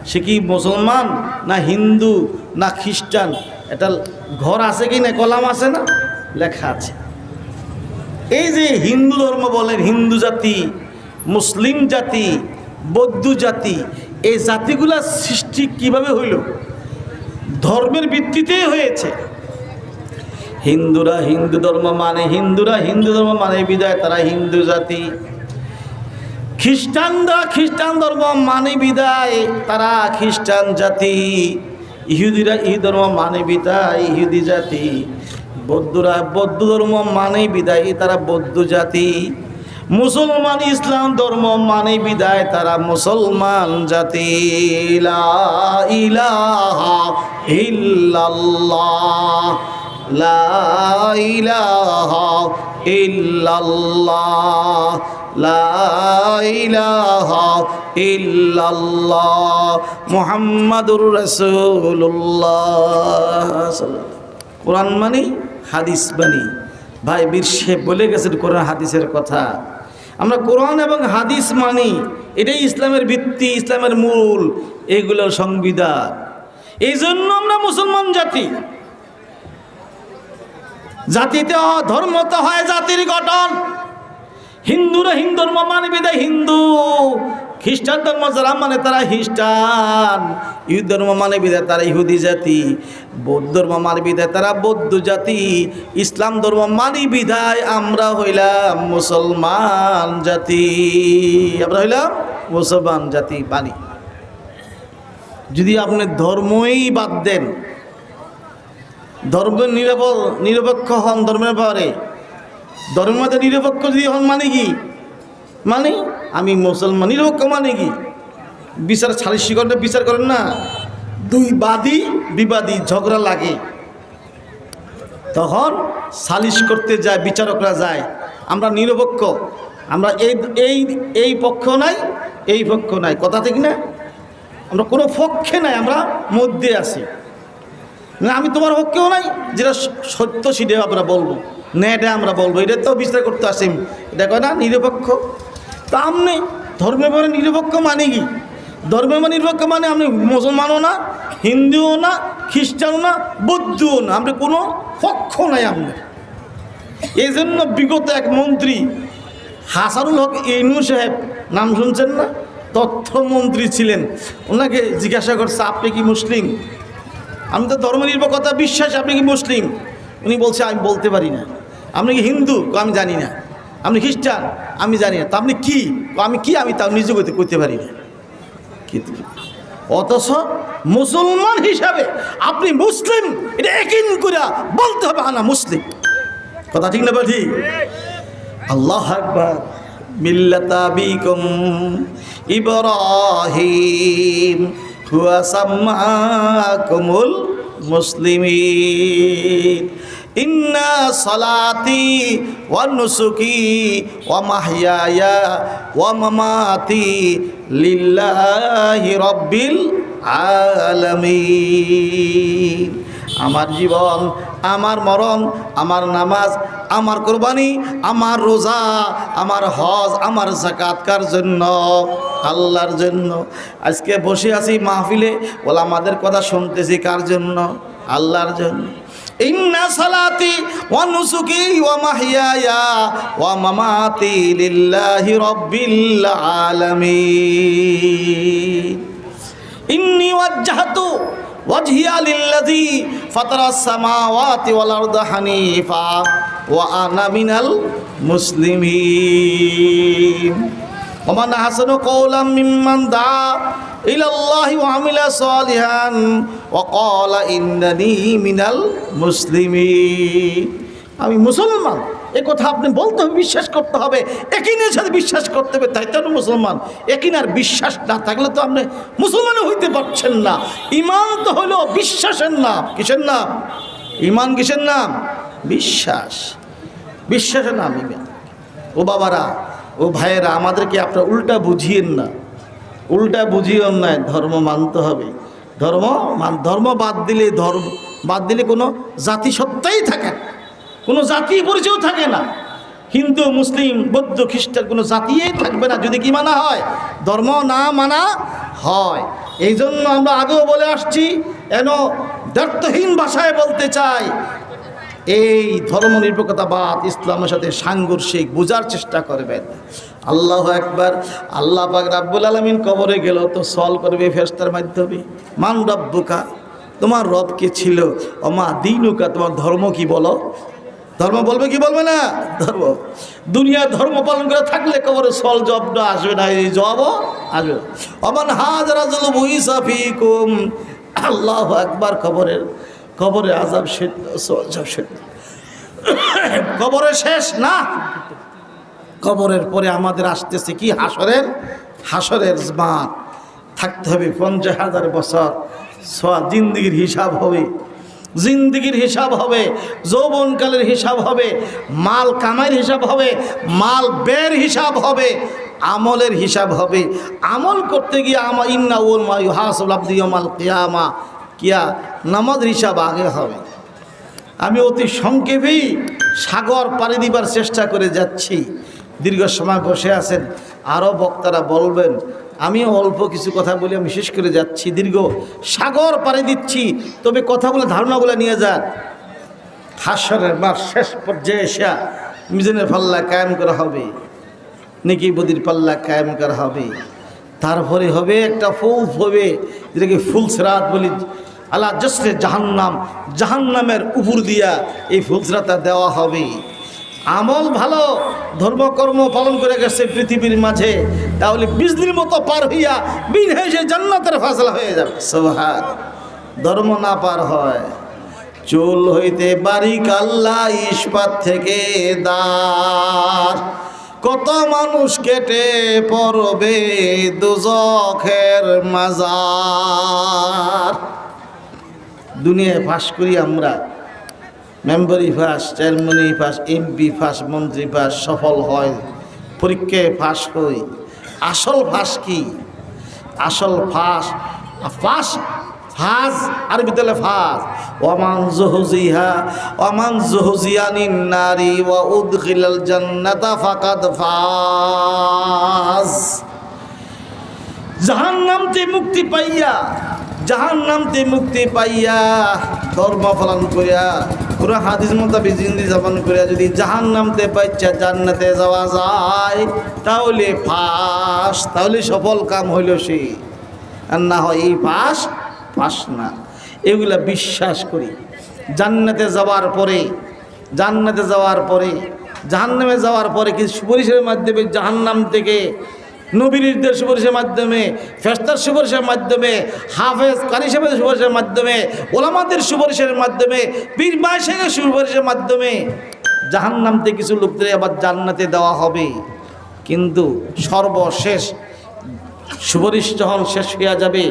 সে কি মুসলমান না হিন্দু না খ্রিস্টান, এটা ঘর আছে কি না, কলাম আছে না, লেখা আছে। এই যে হিন্দু ধর্ম বলেন, হিন্দু জাতি, মুসলিম জাতি, বৌদ্ধ জাতি, এই জাতিগুলা সৃষ্টি কিভাবে হইল? ধর্মের ভিত্তিতেই হয়েছে। হিন্দুরা হিন্দু ধর্ম মানে বিদায় তারা হিন্দু জাতি। খ্রিস্টানরা খ্রিস্টান ধর্ম মানে বিদায় তারা খ্রিস্টান জাতি। ইহুদিরা ইহুদি ধর্ম মানে বিদায় ইহুদি জাতি। বৌদ্ধরা বৌদ্ধ ধর্ম মানে বিদায় তারা বৌদ্ধ জাতি। মুসলমান ইসলাম ধর্ম মানে বিদায় তারা মুসলমান জাতি। লা ইলাহা ইল্লাল্লাহ, লা ইলাহা ইল্লাল্লাহ, লা ইলাহা ইল্লাল্লাহ মুহাম্মাদুর রাসূলুল্লাহ। কোরআন মানি হাদিস মানি। ভাই বীর সাহেব বলে গেছেন কোরআন হাদিসের কথা। আমরা কোরআন এবং হাদিস মানি, এটাই ইসলামের ভিত্তি, ইসলামের মূল, এগুলোর সংবিধান। এই জন্য আমরা মুসলমান জাতি। জাতিতে ধর্মতে হয় জাতির গঠন। হিন্দুরা হিন্দু ধর্ম মানে বিদায় হিন্দু, খ্রিস্টান ধর্ম যারা মানে তারা খ্রিস্টান, ইহুদি ধর্ম মানে বিদায় তারা ইহুদি জাতি, বৌদ্ধ ধর্ম মানে বিদায় তারা বৌদ্ধ জাতি, ইসলাম ধর্ম মানে বিদায় আমরা হইলাম মুসলমান জাতি। আমরা হইলাম মুসলমান জাতি বাণী। যদি আপনি ধর্মই বাদ দেন, ধর্মের নিরপেক্ষ হন, ধর্মের ব্যাপারে ধর্মের মধ্যে নিরপেক্ষ যদি হন মানে কি, মানে আমি মুসলমান, নিরপেক্ষ মানে কি? বিচার সালিসি করেন, বিচার করেন না, দুই বাদী বিবাদী ঝগড়া লাগে, তখন সালিশ করতে যায়, বিচারকরা যায়। আমরা নিরপেক্ষ, আমরা এই পক্ষ নাই, এই পক্ষ নাই, কথা ঠিক না? আমরা কোনো পক্ষে নাই, আমরা মধ্যে আছি। না আমি তোমার পক্ষেও নাই, যেটা সত্য সেটা আমরা বলবো, না এটা আমরা বলবো, এটা তো বিচার করতে আসি, এটা কয় না নিরপেক্ষ। তা আপনি ধর্মে বলে নিরপেক্ষ মানে কি? ধর্মে মানে নিরপেক্ষ মানে আপনি মুসলমানও না, হিন্দুও না, খ্রিস্টানও না, বৌদ্ধও না, আপনি কোনো পক্ষ নাই আপনার। এই জন্য বিগত এক মন্ত্রী হাসানুল হক ইউনূস সাহেব, নাম শুনছেন না? তথ্যমন্ত্রী ছিলেন। ওনাকে জিজ্ঞাসা করছে আপনি কি মুসলিম? আমি তো ধর্ম নিরপেক্ষতা বিশ্বাস, আপনি কি মুসলিম? উনি বলছে আমি বলতে পারি না। আপনি কি হিন্দু? আমি জানি না। আপনি খ্রিস্টান? আমি জানি না। তা আপনি কি? আমি কি? আমি তাও নিজে করতে পারি না। অথচ মুসলমান হিসাবে আপনি মুসলিম, এটা একিন করে বলতে হবে আনা মুসলিম। কথা ঠিক না বলি? আল্লাহু আকবার। মিল্লাতা বিকুম ইব্রাহিম হুয়া সাম্মাকুমুল মুসলিমিন। ইন্না সালাতি ওয়া নুসুকি ওয়া মাহইয়ায়া ওয়া মামাতি লিল্লাহি রাব্বিল আলামিন। আমার জীবন, আমার মরণ, আমার নামাজ, আমার কোরবানি, আমার রোজা, আমার হজ, আমার যাকাত কার জন্য? আল্লাহর জন্য। আজকে বসে আছি মাহফিলে, বলে আমাদের কথা শুনতেছি কার জন্য? আল্লাহর জন্য। ইন্না সালাতি ওয়া নুসুকি ওয়া মাহইয়ায়া ওয়া মামাতি লিল্লাহি রাব্বিল আলামিন। ইন্নী ওয়াজ্জাহতু ওয়াজহিয়া লিল্লাযী ফাতারাস সামাওয়াতি ওয়াল আরদা হানিফা ওয়া আনা মিনাল মুসলিমিন। ওয়া মান আহসানু কওলাম মিম্মান দাআ ইলাল্লাহি ওয়া আমিলা সালিহান ওয়া ক্বালা ইন্নানী মিনাল মুসলিমিন। আমি মুসলমান, এ কথা আপনি বলতে হবে, বিশ্বাস করতে হবে, একিনের সাথে বিশ্বাস করতে হবে, তাই তো মুসলমান। একিন আর বিশ্বাস না থাকলে তো আপনি মুসলমানও হইতে পারছেন না। ঈমান তো হলো বিশ্বাসের নাম। কিসের নাম? ঈমান কিসের নাম? বিশ্বাস। বিশ্বাসের নাম ঈমান। ও বাবারা, ও ভাইয়েরা, আমাদেরকে আপনারা উল্টা বুঝিয়েন না, উল্টা বুঝিয়েন না। ধর্ম মানতে হবে। ধর্ম বাদ দিলে কোনো জাতিসত্তাই থাকে না, কোনো জাতি পরিচয় থাকে না। হিন্দু মুসলিম বৌদ্ধ খ্রিস্টান কোনো জাতিই থাকবে না যদি কি মানা হয়, ধর্ম না মানা হয়। এই জন্য আমরা আগেও বলে আসছি, এন দ্ব্যর্থহীন ভাষায় বলতে চাই, এই ধর্মনিরপেক্ষতাবাদ ইসলামের সাথে সাংঘর্ষিক, বোঝার চেষ্টা করবেন। আল্লাহু আকবার। আল্লাহ পাক রাব্বুল আলামিন কবরে গেল তো সওয়াল করবে ফেরেশতার মাধ্যমে, মান রাব্বুকা, তোমার রব কে ছিল, ওমা দীনুকা, তোমার ধর্ম কি বলো। ধর্ম বলবে কি বলবে না? ধর্ম। দুনিয়া ধর্ম পালন করে থাকলে কবরে সওয়াল জবাবটা আসবে না, এই জবাবও আসবে। ওমান হাজারা যুল বুইসা ফিকুম, আল্লাহু আকবার। কবরে আযাব শেষ, সওয়াল শেষ, কবরে শেষ না। কবরের পরে আমাদের আসতেছে কি? হাসরের মান। থাকতে হবে 50,000 বছর। জিন্দিগির হিসাব হবে, জিন্দিগির হিসাব হবে, যৌবনকালের হিসাব হবে, মাল কামাইয়ের হিসাব হবে, মাল ব্যয়ের হিসাব হবে, আমলের হিসাব হবে। আমল করতে গিয়ে ইন্নাউল মা ইউহাসাবুল আবদু ইয়াউমাল কিয়ামা, কিয়া নামাজের হিসাব আগে হবে। আমি অতি সংক্ষেপেই সাগর পাড়ি দিবার চেষ্টা করে যাচ্ছি। দীর্ঘ সময় বসে আছেন, আরও বক্তারা বলবেন, আমিও অল্প কিছু কথা বলে আমি শেষ করে যাচ্ছি। দীর্ঘ সাগর পাড়ি দিচ্ছি, তবে কথাগুলো ধারণাগুলো নিয়ে যান। হাসরের মার শেষ পর্যায়ে এসে মিজানের পাল্লা কায়েম করা হবে, নেকি বদির পাল্লা কায়েম করা হবে। তারপরে হবে একটা ফুল হবে, যেটাকে ফুলসরাত বলি। আল্লাহ জসরে জাহান্নাম, জাহান্নামের উপর দিয়া এই ফুলসরাতটা দেওয়া হবে। আমল ভালো, ধর্মকর্ম পালন করে গেছে পৃথিবীর মাঝে, তাহলে বিজলির মতো পার হইয়া বিন হয়ে জান্নাতের ফাসলা হয়ে যাবে। সুবহান। ধর্ম না পার হয়, চুল হইতে বারিক আল্লাহ ইস্পাত থেকে দার, কত মানুষ কেটে পড়বে দোজখের মাজার। দুনিয়ায় ফাঁস করি আমরা, মেম্বারি ফাঁস, চেয়ারম্যানি ফাঁস, এমপি ফাঁস, মন্ত্রী ফাঁস, সফল হয়, পরীক্ষায় ফাঁস হই। আসল ফাঁস কি? আসল ফাঁস আরবি তেলে ফাঁস। ওয়ামান জুহজিয়ানিন নারি ওয়া উদখিলাল জান্নাতা ফাকাদ ফাজ। জাহান্নামতে মুক্তি পাইয়া ধর্ম পালন করিয়া, পুরা হাদিস মোতাবেক জিন্দেগি যাপন করিয়া যদি জাহান্নামতে পাইয়া জান্নাতে যাওয়া যায়, তাহলে ফাঁস, তাহলে সফল কাম হইল সে। আর না হয় এই ফাঁস না। এগুলা বিশ্বাস করি। জান্নাতে যাওয়ার পরে, জাহান্নামে যাওয়ার পরে কিছু সুপারিশের মাধ্যমে জাহান্নাম থেকে নবীর সুপারিশের মাধ্যমে, ফেরেশতার সুপারিশের মাধ্যমে, হাফেজ কারি সাহেবের সুপারিশের মাধ্যমে, ওলামাদের সুপারিশের মাধ্যমে, পীর মাশায়েখের সুপারিশের মাধ্যমে জাহান্নাম থেকে কিছু লোকদের আবার জান্নাতে দেওয়া হবে। কিন্তু সর্বশেষ সুপারিশ যখন শেষ হইয়া যাবে,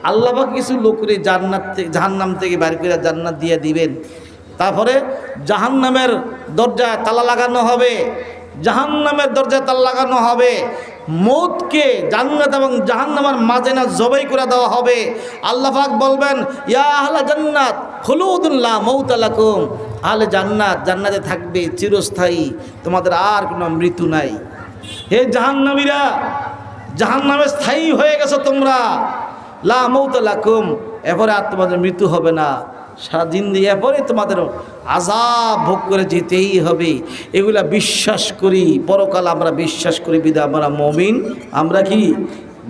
আল্লাহ পাক কিছু লোকরে জাহান্নাম থেকে বাইর করে জান্নাত দিয়ে দিবেন। তারপরে জাহান্নামের দরজায় তালা লাগানো হবে, মৌতকে জান্নাত এবং জাহান্নামের মাঝে না জবাই করে দেওয়া হবে। আল্লাহ পাক বলবেন, ইয়া আহলা জান্নাত খুলুদুন লা মাউতা লাকুম, আহলে জান্নাত জান্নাতে থাকবে চিরস্থায়ী, তোমাদের আর কোনো মৃত্যু নাই। হে জাহান্নামীরা, জাহান্নামে স্থায়ী হয়ে গেছো তোমরা, লা মাউতা লাকুম, এরপরে আর তোমাদের মৃত্যু হবে না, সারা জিন্দেগি এরপরে তোমাদের আযাব ভোগ করে যেতেই হবে। এগুলা বিশ্বাস করি, পরকাল আমরা বিশ্বাস করি, বিদা আমরা মুমিন, আমরা কি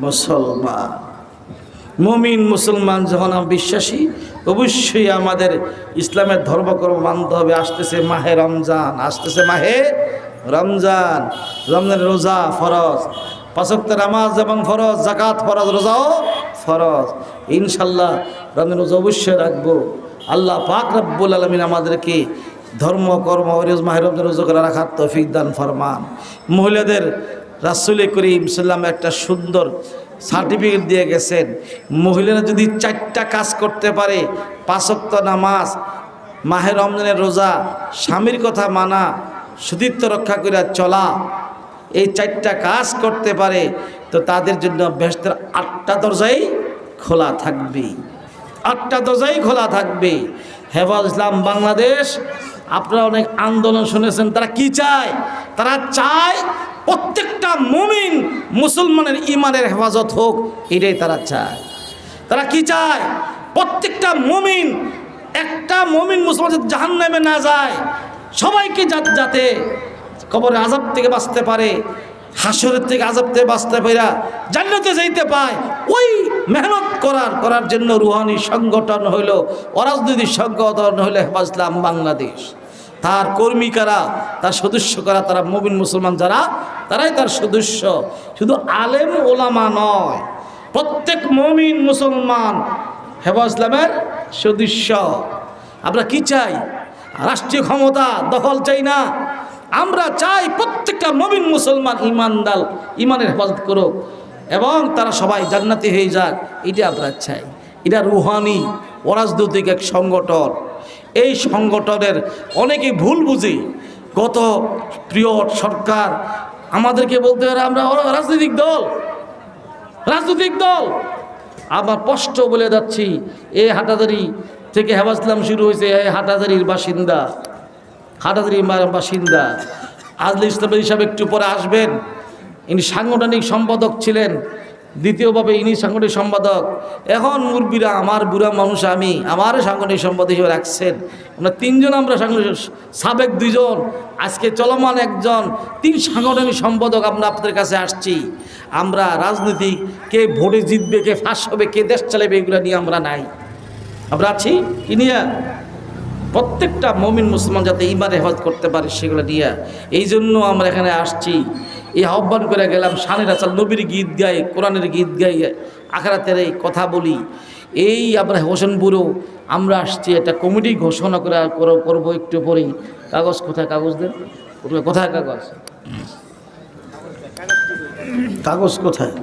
মুসলমান। মুমিন মুসলমান যখন আমরা বিশ্বাসী, অবশ্যই আমাদের ইসলামের ধর্মকর্ম মানতে হবে। আসতেছে মাহে রমজান, রমজানের রোজা ফরজ, 5 ওয়াক্ত নামাজ যেমন ফরজ, যাকাত ফরজ, রোজাও ফরজ। ইনশাল্লাহ রমজান রোজা অবশ্যই রাখবো। আল্লাহ পাক রব্বুল আলামিন আমাদেরকে ধর্মকর্ম মাহে রমজান রোজা করে রাখার তৌফিক দান ফরমান। মহিলাদের রাসূল করিম সাল্লাল্লাহু আলাইহি একটা সুন্দর সার্টিফিকেট দিয়ে গেছেন, মহিলারা যদি 4টা কাজ করতে পারে, 5 ওয়াক্ত নামাজ, মাহে রমজানের রোজা, স্বামীর কথা মানা, সতীত্ব রক্ষা করে চলা, এই 4টা কাজ করতে পারে, তো তাদের জন্য বেহেশতের 8টা দরজাই খোলা থাকবে, 8টা দরজাই খোলা থাকবে। হেফাজ ইসলাম বাংলাদেশ আপনারা অনেক আন্দোলন শুনেছেন। তারা কি চায়? তারা চায় প্রত্যেকটা মুমিন মুসলমানের ইমানের হেফাজত হোক, এটাই তারা চায়। তারা কি চায়? প্রত্যেকটা মুমিন, একটা মুমিন মুসলমান যাতে জাহান্নামে না যায়, সবাইকে যাতে কবরের আযাব থেকে বাঁচতে পারে, হাসরের থেকে আযাব থেকে বাঁচতে পারে, জান্নাতে যাইতে পায়, ওই মেহনত করার জন্য রুহানি সংগঠন হইল, অরাজনৈতিক সংগঠন হইল হেফাজত ইসলাম বাংলাদেশ। তার কর্মী কারা, তার সদস্য কারা? তারা মুমিন মুসলমান যারা, তারাই তার সদস্য। শুধু আলেম ওলামা নয়, প্রত্যেক মুমিন মুসলমান হেফাজত ইসলামের সদস্য। আমরা কি চাই? রাষ্ট্রীয় ক্ষমতা দখল চাই না। আমরা চাই প্রত্যেকটা মুমিন মুসলমান ইমানের হেফাজত করুক এবং তারা সবাই জান্নাতি হয়ে যাক, এটা আমরা চাই। এটা রুহানি অরাজনৈতিক এক সংগঠন। এই সংগঠনের অনেকেই ভুল বুঝি। গত প্রিয় সরকার আমাদেরকে বলতে পারে আমরা রাজনৈতিক দল। আবার স্পষ্ট বলে যাচ্ছি, এই হাটাদারি থেকে হেফাজত ইসলাম শুরু হয়েছে, এই হাটাদারির বাসিন্দা আজলি ইসলামের হিসাবে একটু পরে আসবেন। ইনি সাংগঠনিক সম্পাদক ছিলেন, দ্বিতীয়ভাবে ইনি সাংগঠনিক সম্পাদক। এখন মুরব্বীরা, আমার বুড়া মানুষ, আমারও সাংগঠনিক সম্পাদক হিসেবে রাখছেন। আমরা তিনজন, আমরা সাংগঠনিক সাবেক দুইজন, আজকে চলমান একজন, 3 সাংগঠনিক সম্পাদক আমরা আপনাদের কাছে আসছি। আমরা রাজনীতি, কে ভোটে জিতবে, কে ফাঁস হবে, কে দেশ চালাবে, এগুলো নিয়ে আমরা নাই। আমরা আছি কি নিয়ে? প্রত্যেকটা মুমিন মুসলমান যাতে ঈমান হেফাজত করতে পারে সেগুলো নিয়ে। এই জন্য আমরা এখানে আসছি, এই আহ্বান করে গেলাম। শানে রাসূল নবীর গীত গাই, কোরআনের গীত গাই, আখিরাতের এই কথা বলি। এই আমরা হোসেনপুরেও আমরা আসছি, একটা কমিটি ঘোষণা করবো একটু পরেই। কাগজ কোথায়? কাগজ দেন। কোথায় কাগজ? কাগজ কোথায়?